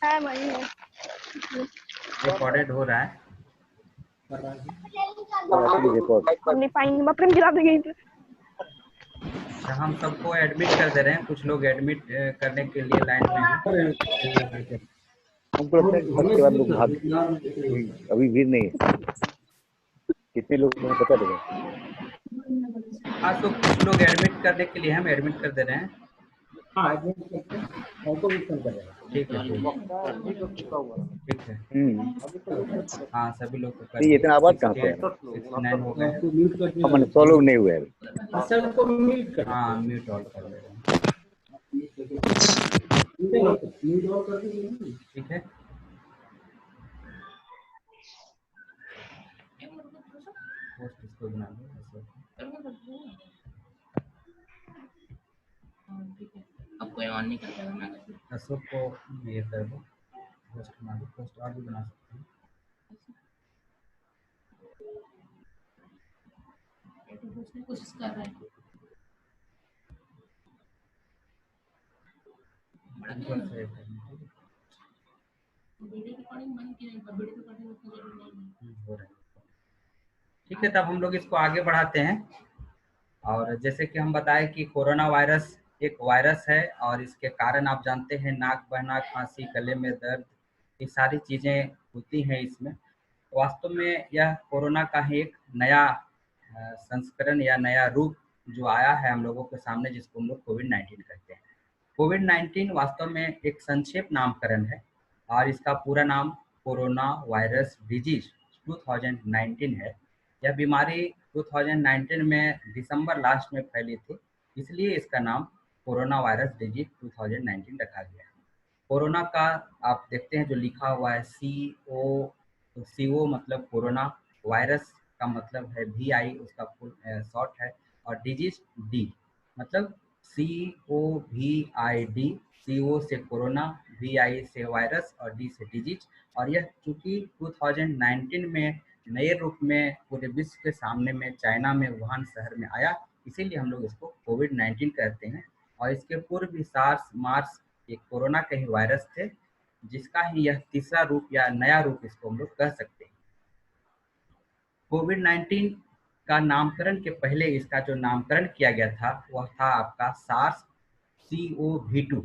है वही है। रिकॉर्डेड हो रहा है। हम नहीं पाएंगे, बाप रे गिरा देंगे। अच्छा, हम सबको एडमिट कर दे रहे हैं, कुछ लोग एडमिट करने के लिए लाइन में हैं। हमको लगता है कि उसके बाद लोग भाग अभी भीड़ नहीं है। कितने लोग हैं पता लगा? हाँ, तो कुछ लोग एडमिट करने के लिए हम एडमिट कर दे रहे हैं। हाँ, एडमिट करते हैं, हमको भी फोन करेगा। ठीक है, ठीक है। हाँ, सभी लोग को कर ये इतना आवाज कहाँ से आ 68, 69 हो गए हैं। आपको म्यूट करके रहा? 100 लोग नहीं हुए अभी। सबको म्यूट कर हाँ, म्यूट ऑल कर दे रहे हैं। म्यूट ऑल कर दीजिए। ठीक है। पोस्ट इसको बना दो ऐसे। अब कोई ऑन नहीं करता है ना। अशोक को ये कर दो, पोस्ट बना दो। पोस्ट और भी बना सकते हैं। कोशिश कर रहा है। ऊपर से करना, वीडियो रिकॉर्डिंग बंद किया है, वीडियो रिकॉर्डिंग उतना जरूरी नहीं है। हो रहा है। ठीक है, तब हम लोग इसको आगे बढ़ाते हैं। और जैसे कि हम बताएं कि कोरोना वायरस एक वायरस है और इसके कारण आप जानते हैं नाक बहना, खांसी, गले में दर्द, ये सारी चीज़ें होती हैं इसमें। वास्तव में यह कोरोना का ही एक नया संस्करण या नया रूप जो आया है हम लोगों के सामने, जिसको हम लोग कोविड-19 कहते हैं। कोविड-19 वास्तव में एक संक्षेप नामकरण है और इसका पूरा नाम कोरोना वायरस डिजीज 2019 है। यह बीमारी 2019 में दिसंबर लास्ट में फैली थी, इसलिए इसका नाम कोरोना वायरस डिजीज 2019 रखा गया है। कोरोना का आप देखते हैं जो लिखा हुआ है CO, तो CO मतलब कोरोना, वायरस का मतलब है VI, उसका फुल शॉर्ट है, और डिजीज D मतलब COVID। CO से कोरोना, VI से वायरस और D से डिजीज। और यह चूंकि 2019 में नए रूप में पूरे विश्व के सामने में चाइना में वुहान शहर में आया, इसीलिए हम लोग इसको कोविड-19 कहते हैं। और इसके पूर्व भी सार्स, मार्स, ये कोरोना के ही वायरस थे, जिसका ही यह तीसरा रूप या नया रूप इसको हम लोग कह सकते हैं। कोविड-19 का नामकरण के पहले इसका जो नामकरण किया गया था वह था आपका सार्स CoV-2।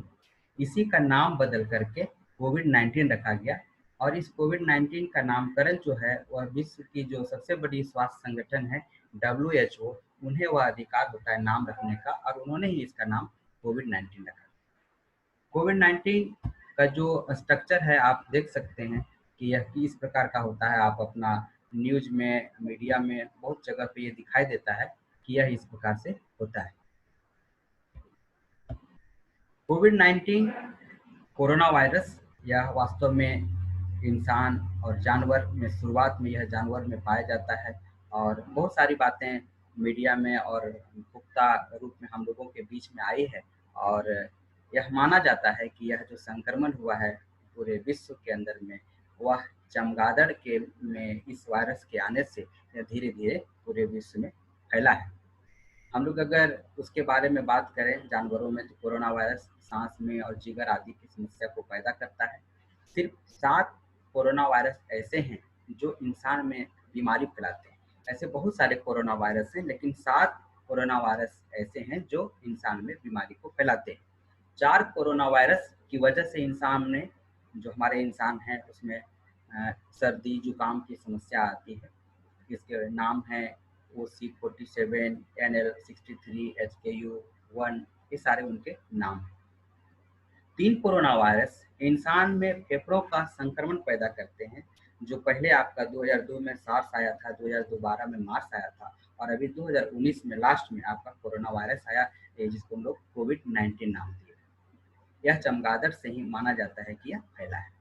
इसी का नाम बदल करके कोविड-19 रखा गया। और इस कोविड-19 का नामकरण जो है वह विश्व की जो सबसे बड़ी स्वास्थ्य संगठन है WHO, उन्हें वह अधिकार होता है नाम रखने का, और उन्होंने ही इसका नाम कोविड-19 रखा। कोविड-19 का जो स्ट्रक्चर है आप देख सकते हैं कि यह किस प्रकार का होता है। आप अपना न्यूज़ में, मीडिया में बहुत जगह पे ये दिखाई देता है कि यह इस प्रकार से होता है। कोविड-19 कोरोना वायरस यह वास्तव में इंसान और जानवर में, शुरुआत में यह जानवर में पाया जाता है, और बहुत सारी बातें मीडिया में और पुख्ता रूप में हम लोगों के बीच में आई है। और यह माना जाता है कि यह जो संक्रमण हुआ है पूरे विश्व के अंदर में, वह चमगादड़ के में इस वायरस के आने से यह धीरे धीरे पूरे विश्व में फैला है। हम लोग अगर उसके बारे में बात करें जानवरों में, तो कोरोना वायरस सांस में और जिगर आदि की समस्या को पैदा करता है। सिर्फ 7 कोरोना वायरस ऐसे हैं जो इंसान में बीमारी फैलाते हैं। ऐसे बहुत सारे कोरोना वायरस हैं, लेकिन 7 कोरोना वायरस ऐसे हैं जो इंसान में बीमारी को फैलाते हैं। 4 कोरोना वायरस की वजह से इंसान में, जो हमारे इंसान हैं उसमें सर्दी जुकाम की समस्या आती है। इसके नाम हैं OC47, NL63, HKU1, ये सारे उनके नाम हैं। 3 कोरोना वायरस इंसान में फेफड़ों का संक्रमण पैदा करते हैं, जो पहले आपका 2002 में सार्स आया था, 2012 में मार्स आया था, और अभी 2019 में लास्ट में आपका कोरोना वायरस आया, जिसको हम लोग कोविड-19 नाम दिए। यह चमगादड़ से ही माना जाता है कि यह फैला है।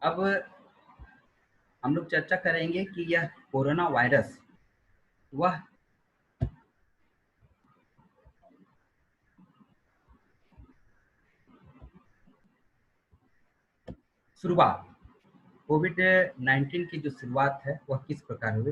अब हम लोग चर्चा करेंगे कि यह कोरोना वायरस वह शुरुआत, कोविड-19 की जो शुरुआत है वह किस प्रकार हुई।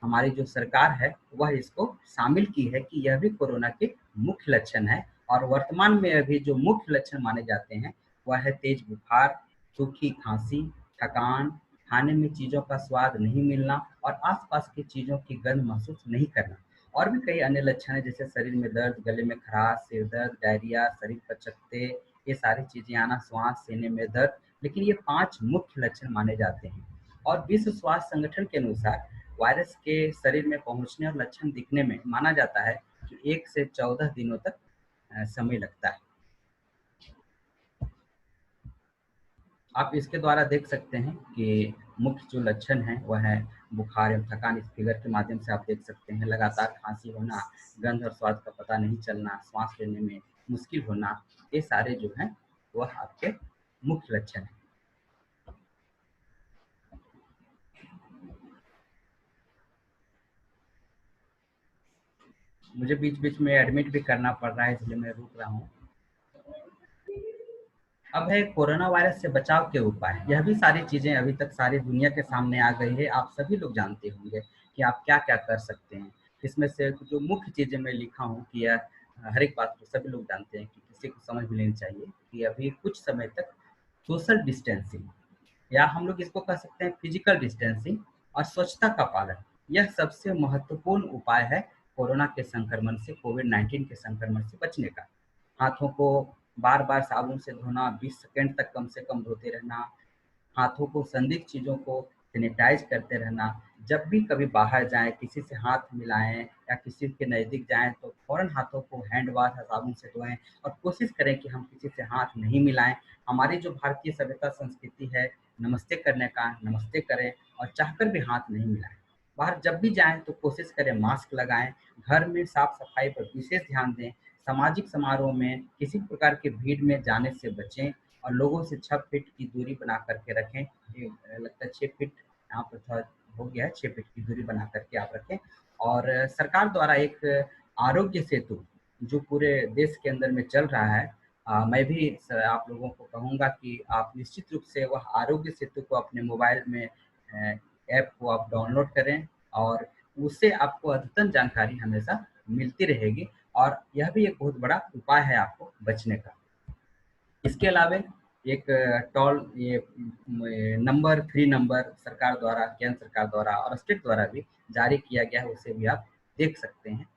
हमारी जो सरकार है वह इसको शामिल की है कि यह भी कोरोना के मुख्य लक्षण है। और वर्तमान में अभी जो मुख्य लक्षण माने जाते हैं वह है तेज बुखार, सूखी खांसी, थकान, खाने में चीज़ों का स्वाद नहीं मिलना और आसपास की चीज़ों की गंध महसूस नहीं करना। और भी कई अन्य लक्षण हैं जैसे शरीर में दर्द, गले में खराश, सिर दर्द, डायरिया, शरीर पर चकत्ते, ये सारी चीज़ें आना, श्वास लेने में दर्द। लेकिन ये 5 मुख्य लक्षण माने जाते हैं। और विश्व स्वास्थ्य संगठन के अनुसार वायरस के शरीर में पहुंचने और लक्षण दिखने में माना जाता है कि 1 से 14 दिनों तक समय लगता है। आप इसके द्वारा देख सकते हैं कि मुख्य जो लक्षण हैं वह है बुखार एवं थकान। इस फिगर के माध्यम से आप देख सकते हैं लगातार खांसी होना, गंध और स्वाद का पता नहीं चलना, श्वास लेने में मुश्किल होना, ये सारे जो हैं वह आपके मुख्य लक्षण हैं। मुझे बीच बीच में एडमिट भी करना पड़ रहा है इसलिए मैं रुक रहा हूँ। अब है कोरोना वायरस से बचाव के उपाय। यह भी सारी चीजें अभी तक सारी दुनिया के सामने आ गई है। आप सभी लोग जानते होंगे कि आप क्या क्या कर सकते हैं। इसमें से जो मुख्य चीजें मैं लिखा हूँ कि यह हर एक बात को सभी लोग जानते हैं कि किसी को समझ भी लेनी चाहिए कि अभी कुछ समय तक सोशल डिस्टेंसिंग या हम लोग इसको कह सकते हैं फिजिकल डिस्टेंसिंग और स्वच्छता का पालन, यह सबसे महत्वपूर्ण उपाय है कोरोना के संक्रमण से, कोविड-19 के संक्रमण से बचने का। हाथों को बार बार साबुन से धोना, 20 सेकेंड तक कम से कम धोते रहना, हाथों को संदिग्ध चीज़ों को सैनिटाइज करते रहना, जब भी कभी बाहर जाएं किसी से हाथ मिलाएं या किसी के नज़दीक जाएं तो फौरन हाथों को हैंड वाश या साबुन से धोएं और कोशिश करें कि हम किसी से हाथ नहीं मिलाएं। हमारी जो भारतीय सभ्यता संस्कृति है नमस्ते करने का, नमस्ते करें और चाहकर भी हाथ नहीं मिलाएं। बाहर जब भी जाएं तो कोशिश करें मास्क लगाएं, घर में साफ सफाई पर विशेष ध्यान दें, सामाजिक समारोह में किसी प्रकार की भीड़ में जाने से बचें और लोगों से 6 फीट की दूरी बना करके रखें। ये लगता है 6 फीट यहाँ पर थोड़ा हो गया है, 6 फीट की दूरी बना करके आप रखें। और सरकार द्वारा एक आरोग्य सेतु जो पूरे देश के अंदर में चल रहा है, मैं भी आप लोगों को कहूँगा कि आप निश्चित रूप से वह आरोग्य सेतु को अपने मोबाइल में ऐप को आप डाउनलोड करें और उससे आपको अद्यतन जानकारी हमेशा मिलती रहेगी और यह भी एक बहुत बड़ा उपाय है आपको बचने का। इसके अलावा एक ये नंबर, फ्री नंबर सरकार द्वारा, केंद्र सरकार द्वारा और स्टेट द्वारा भी जारी किया गया है, उसे भी आप देख सकते हैं।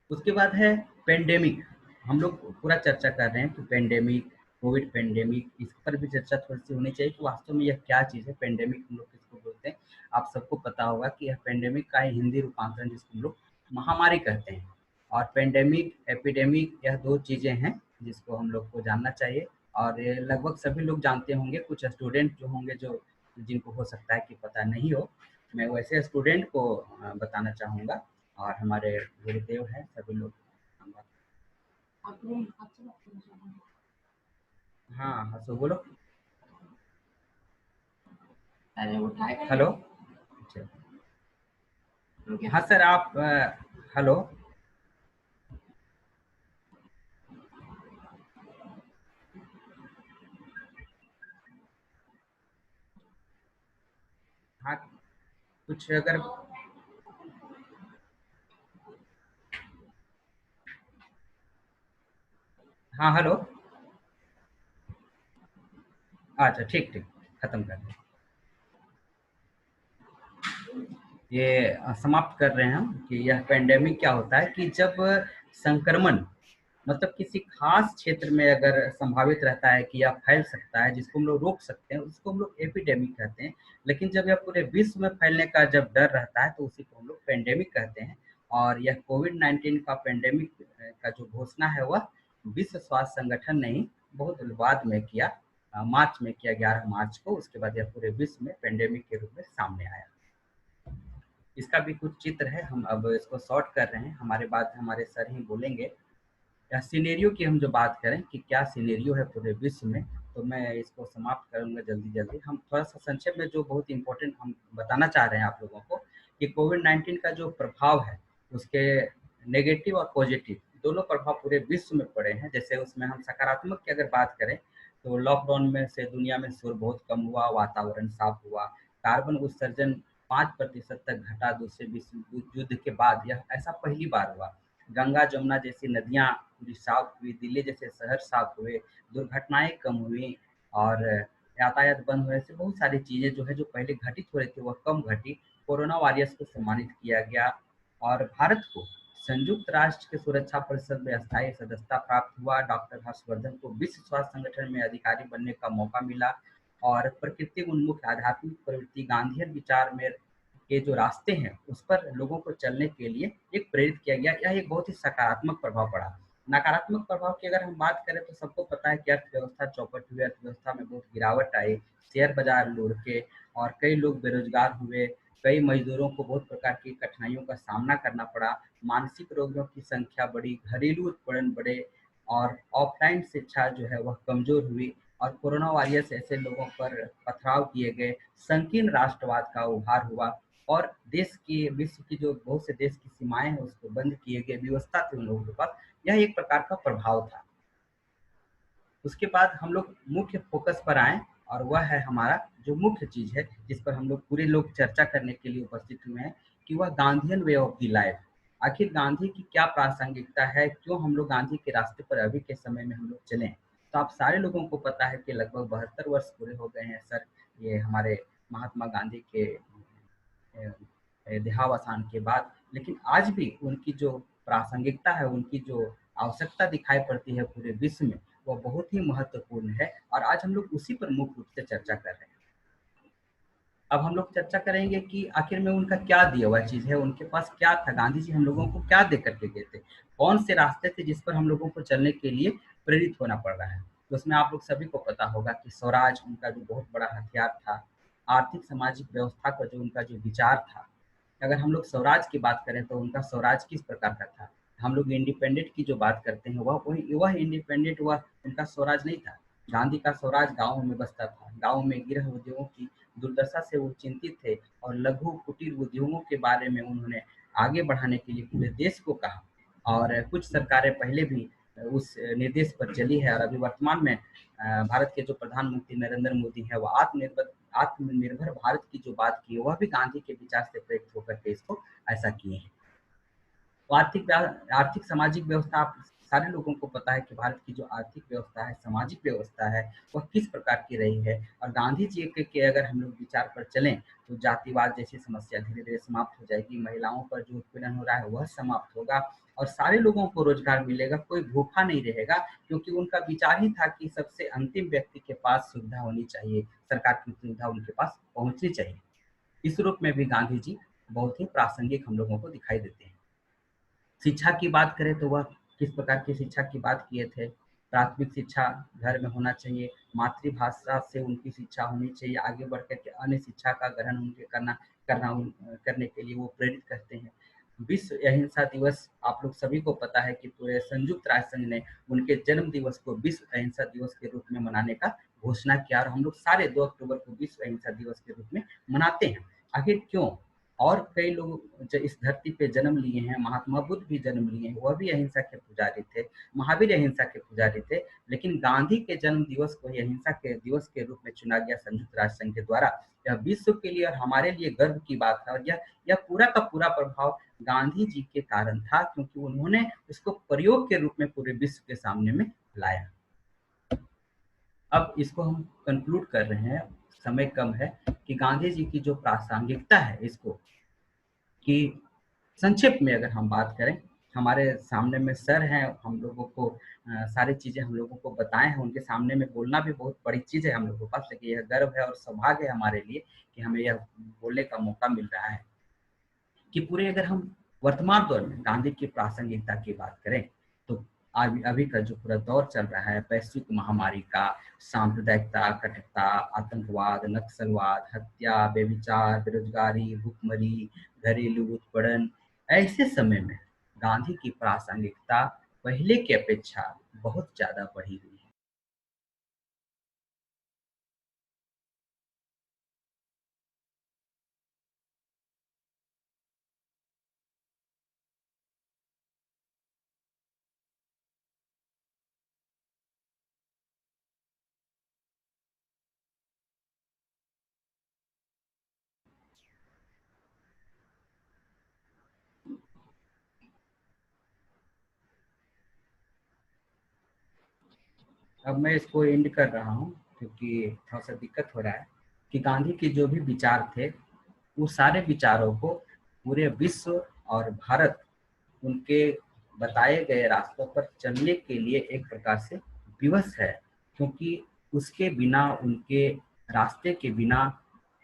उसके बाद है पेंडेमिक। हम लोग पूरा चर्चा कर रहे हैं कि पेंडेमिक, कोविड पेंडेमिक, इस पर भी चर्चा थोड़ी सी होनी चाहिए कि वास्तव में यह क्या चीज़ है, पेंडेमिक हम लोग किसको बोलते हैं। आप सबको पता होगा कि यह पेंडेमिक का हिंदी रूपांतरण जिसको हम लोग महामारी कहते हैं, और पेंडेमिक, एपिडेमिक, यह 2 चीज़ें हैं जिसको हम लोग को जानना चाहिए और ये लगभग सभी लोग जानते होंगे। कुछ स्टूडेंट जो होंगे जो जिनको हो सकता है कि पता नहीं हो, मैं वैसे स्टूडेंट को बताना चाहूँगा और हमारे गुरुदेव हैं सभी लोग। हाँ हाँ, सो बोलो। हेलो, हाँ सर आप हेलो, हाँ कुछ अगर हाँ हेलो, अच्छा ठीक ठीक, खत्म कर दें। ये समाप्त कर रहे हैं हम कि यह पेंडेमिक क्या होता है कि जब संक्रमण मतलब किसी खास क्षेत्र में अगर संभावित रहता है कि यह फैल सकता है, जिसको हम लोग रोक सकते हैं, उसको हम लोग एपिडेमिक कहते हैं। लेकिन जब यह पूरे विश्व में फैलने का जब डर रहता है तो उसी को हम लोग पेंडेमिक कहते हैं। और यह कोविड-19 का पेंडेमिक का जो घोषणा है वह विश्व स्वास्थ्य संगठन ने ही बहुत बाद में किया, मार्च में किया, 11 मार्च को। उसके बाद यह पूरे विश्व में पेंडेमिक के रूप में सामने आया। इसका भी कुछ चित्र है, हम अब इसको शॉर्ट कर रहे हैं, हमारे बाद हमारे सर ही बोलेंगे। या सिनेरियो की हम जो बात करें कि क्या सिनेरियो है पूरे विश्व में, तो मैं इसको समाप्त करूंगा जल्दी जल्दी। हम थोड़ा सा संक्षेप में जो बहुत इंपॉर्टेंट हम बताना चाह रहे हैं आप लोगों को कि कोविड-19 का जो प्रभाव है उसके नेगेटिव और पॉजिटिव दोनों प्रभाव पूरे विश्व में पड़े हैं। जैसे उसमें हम सकारात्मक की अगर बात करें तो लॉकडाउन में से दुनिया में शोर बहुत कम हुआ, वातावरण साफ हुआ, कार्बन उत्सर्जन 5% तक घटा। दूसरे विश्व युद्ध के बाद यह ऐसा पहली बार हुआ। गंगा जमुना जैसी नदियाँ पूरी साफ हुई, दिल्ली जैसे शहर साफ हुए, दुर्घटनाएं कम हुई और यातायात बंद होने से बहुत सारी चीज़ें जो है जो पहले घटित हो रही थी वह कम घटी। कोरोना वॉरियर्स को सम्मानित किया गया और भारत को संयुक्त राष्ट्र के सुरक्षा परिषद में अस्थायी सदस्यता प्राप्त हुआ। डॉक्टर हर्षवर्धन को विश्व स्वास्थ्य संगठन में अधिकारी बनने का मौका मिला और प्रकृति उन्मुख आध्यात्मिक प्रवृत्ति गांधीयन विचार में के जो रास्ते हैं उस पर लोगों को चलने के लिए एक प्रेरित किया गया। यह एक बहुत ही सकारात्मक प्रभाव पड़ा। नकारात्मक प्रभाव की अगर हम बात करें तो सबको पता है कि अर्थव्यवस्था चौपट हुई, अर्थव्यवस्था में बहुत गिरावट आई, शेयर बाजार लुढ़के और कई लोग बेरोजगार हुए। कई मजदूरों को बहुत प्रकार की कठिनाइयों का सामना करना पड़ा। मानसिक रोगियों की संख्या बढ़ी, घरेलू उत्पीड़न बढ़े और ऑफलाइन शिक्षा जो है वह कमजोर हुई और कोरोना वॉरियर्स ऐसे लोगों पर पथराव किए गए। संकीर्ण राष्ट्रवाद का उभार हुआ और देश की विश्व की जो बहुत से देश की सीमाएं हैं उसको बंद किए गए, व्यवस्था थी उन लोगों के पास। यह एक प्रकार का प्रभाव था। उसके बाद हम लोग मुख्य फोकस पर आए और वह है हमारा जो मुख्य चीज है जिस पर हम लोग पूरे लोग चर्चा करने के लिए उपस्थित हुए हैं कि वह Gandhian way of the life. आखिर गांधी की क्या प्रासंगिकता है, क्यों हम लोग गांधी के रास्ते पर अभी के समय में हम लोग चलें। तो आप सारे लोगों को पता है कि लगभग 72 वर्ष पूरे हो गए हैं सर ये हमारे महात्मा गांधी के देहावसान के बाद, लेकिन आज भी उनकी जो प्रासंगिकता है, उनकी जो आवश्यकता दिखाई पड़ती है पूरे विश्व में, वह बहुत ही महत्वपूर्ण है और आज हम लोग उसी पर मुख्य रूप से चर्चा कर रहे हैं। अब हम लोग चर्चा करेंगे कि आखिर में उनका क्या दिया हुआ चीज है, उनके पास क्या था, गांधी जी हम लोगों को क्या दे करके गए थे, कौन से रास्ते थे जिस पर हम लोगों को चलने के लिए प्रेरित होना पड़ रहा है। तो उसमें आप लोग सभी को पता होगा कि स्वराज उनका जो बहुत बड़ा हथियार था। आर्थिक सामाजिक व्यवस्था का जो उनका जो विचार था, अगर हम लोग स्वराज की बात करें तो उनका स्वराज किस प्रकार का था। हम लोग इंडिपेंडेंट की जो बात करते हैं वह इंडिपेंडेंट वह उनका स्वराज नहीं था। गांधी का स्वराज गाँव में बसता था, गाँव में गृह उद्योगों की दुर्दशा से वो चिंतित थे और लघु कुटीर उद्योगों के बारे में उन्होंने आगे बढ़ाने के लिए पूरे देश को कहा और कुछ सरकारें पहले भी उस निर्देश पर चली है और अभी वर्तमान में भारत के जो प्रधानमंत्री नरेंद्र मोदी है वह आत्मनिर्भर भारत की जो बात की है वह भी गांधी के विचार से प्रेरित होकर के इसको ऐसा किए हैं। तो आर्थिक सामाजिक व्यवस्था आप सारे लोगों को पता है कि भारत की जो आर्थिक व्यवस्था है, सामाजिक व्यवस्था है, वह किस प्रकार की रही है और गांधी जी के अगर हम लोग विचार पर चलें तो जातिवाद जैसी समस्या धीरे धीरे समाप्त हो जाएगी, महिलाओं पर जो उत्पीड़न हो रहा है वह समाप्त होगा और सारे लोगों को रोजगार मिलेगा, कोई भूखा नहीं रहेगा क्योंकि उनका विचार ही था कि सबसे अंतिम व्यक्ति के पास सुविधा होनी चाहिए, सरकार की सुविधा उनके पास पहुंचनी चाहिए। इस रूप में भी गांधी जी बहुत ही प्रासंगिक हम लोगों को दिखाई देते हैं। शिक्षा की बात करें तो वह किस प्रकार की शिक्षा की बात किए थे। प्राथमिक शिक्षा घर में होना चाहिए, मातृभाषा से उनकी शिक्षा होनी चाहिए, आगे बढ़ कर के अन्य शिक्षा का ग्रहण उनके करने के लिए वो प्रेरित करते हैं। विश्व अहिंसा दिवस आप लोग सभी को पता है कि पूरे संयुक्त राष्ट्र संघ ने उनके जन्म दिवस को विश्व अहिंसा दिवस के रूप में मनाने का घोषणा किया और हम लोग सारे 2 अक्टूबर को विश्व अहिंसा दिवस के रूप में मनाते हैं। आखिर क्यों? और कई लोग जो इस धरती पे जन्म लिए हैं, महात्मा बुद्ध भी जन्म लिए हैं, वह भी अहिंसा के पुजारी थे, महावीर अहिंसा के पुजारी थे, लेकिन गांधी के जन्म दिवस को ही अहिंसा के दिवस के रूप में चुना गया संयुक्त राष्ट्र संघ के द्वारा। यह विश्व के लिए और हमारे लिए गर्व की बात है और यह पूरा का पूरा प्रभाव गांधी जी के कारण था क्योंकि उन्होंने इसको प्रयोग के रूप में पूरे विश्व के सामने में लाया। अब इसको हम कंक्लूड कर रहे हैं, समय कम है, कि गांधी जी की जो प्रासंगिकता है इसको कि संक्षेप में अगर हम बात करें, हमारे सामने में सर हैं, हम लोगों को सारी चीज़ें हम लोगों को बताए हैं, उनके सामने में बोलना भी बहुत बड़ी चीज़ है हम लोगों के पास, लेकिन यह गर्व है और सौभाग्य है हमारे लिए कि हमें यह बोलने का मौका मिल रहा है कि पूरे अगर हम वर्तमान दौर में गांधी की प्रासंगिकता की बात करें तो अभी का जो पूरा दौर चल रहा है वैश्विक महामारी का, सांप्रदायिकता, कटुता, आतंकवाद, नक्सलवाद, हत्या, बेविचार, बेरोजगारी, भुखमरी, घरेलू उत्पीड़न, ऐसे समय में गांधी की प्रासंगिकता पहले की अपेक्षा बहुत ज्यादा बढ़ी हुई है। अब मैं इसको एंड कर रहा हूँ क्योंकि थोड़ा सा दिक्कत हो रहा है कि गांधी के जो भी विचार थे वो सारे विचारों को पूरे विश्व और भारत उनके बताए गए रास्तों पर चलने के लिए एक प्रकार से विवश है, क्योंकि उसके बिना, उनके रास्ते के बिना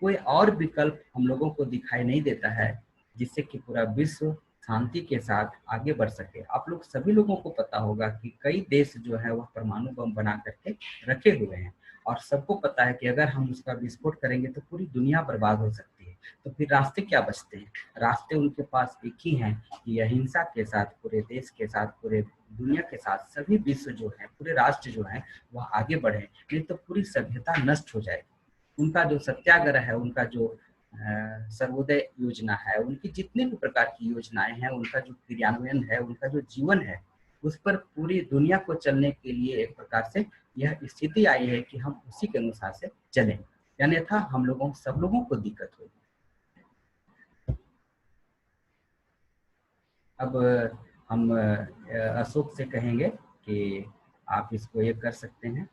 कोई और विकल्प हम लोगों को दिखाई नहीं देता है जिससे कि पूरा विश्व शांति के साथ आगे बढ़ सके। आप लोग सभी लोगों को पता होगा कि कई देश जो है वह परमाणु बम बना करके रखे हुए हैं और सबको पता है कि अगर हम उसका विस्फोट करेंगे तो पूरी दुनिया बर्बाद हो सकती है। तो फिर रास्ते क्या बचते हैं? रास्ते उनके पास एक ही हैं कि अहिंसा के साथ पूरे देश के साथ, पूरे दुनिया के साथ सभी विश्व जो है, पूरे राष्ट्र जो है वह आगे बढ़े, नहीं तो पूरी सभ्यता नष्ट हो जाएगी। उनका जो सत्याग्रह है, उनका जो सर्वोदय योजना है, उनकी जितने भी प्रकार की योजनाएं हैं, उनका जो क्रियान्वयन है, उनका जो जीवन है, उस पर पूरी दुनिया को चलने के लिए एक प्रकार से यह स्थिति आई है कि हम उसी के अनुसार से चलें, अन्यथा हम लोगों सब लोगों को दिक्कत होगी। अब हम अशोक से कहेंगे कि आप इसको ये कर सकते हैं।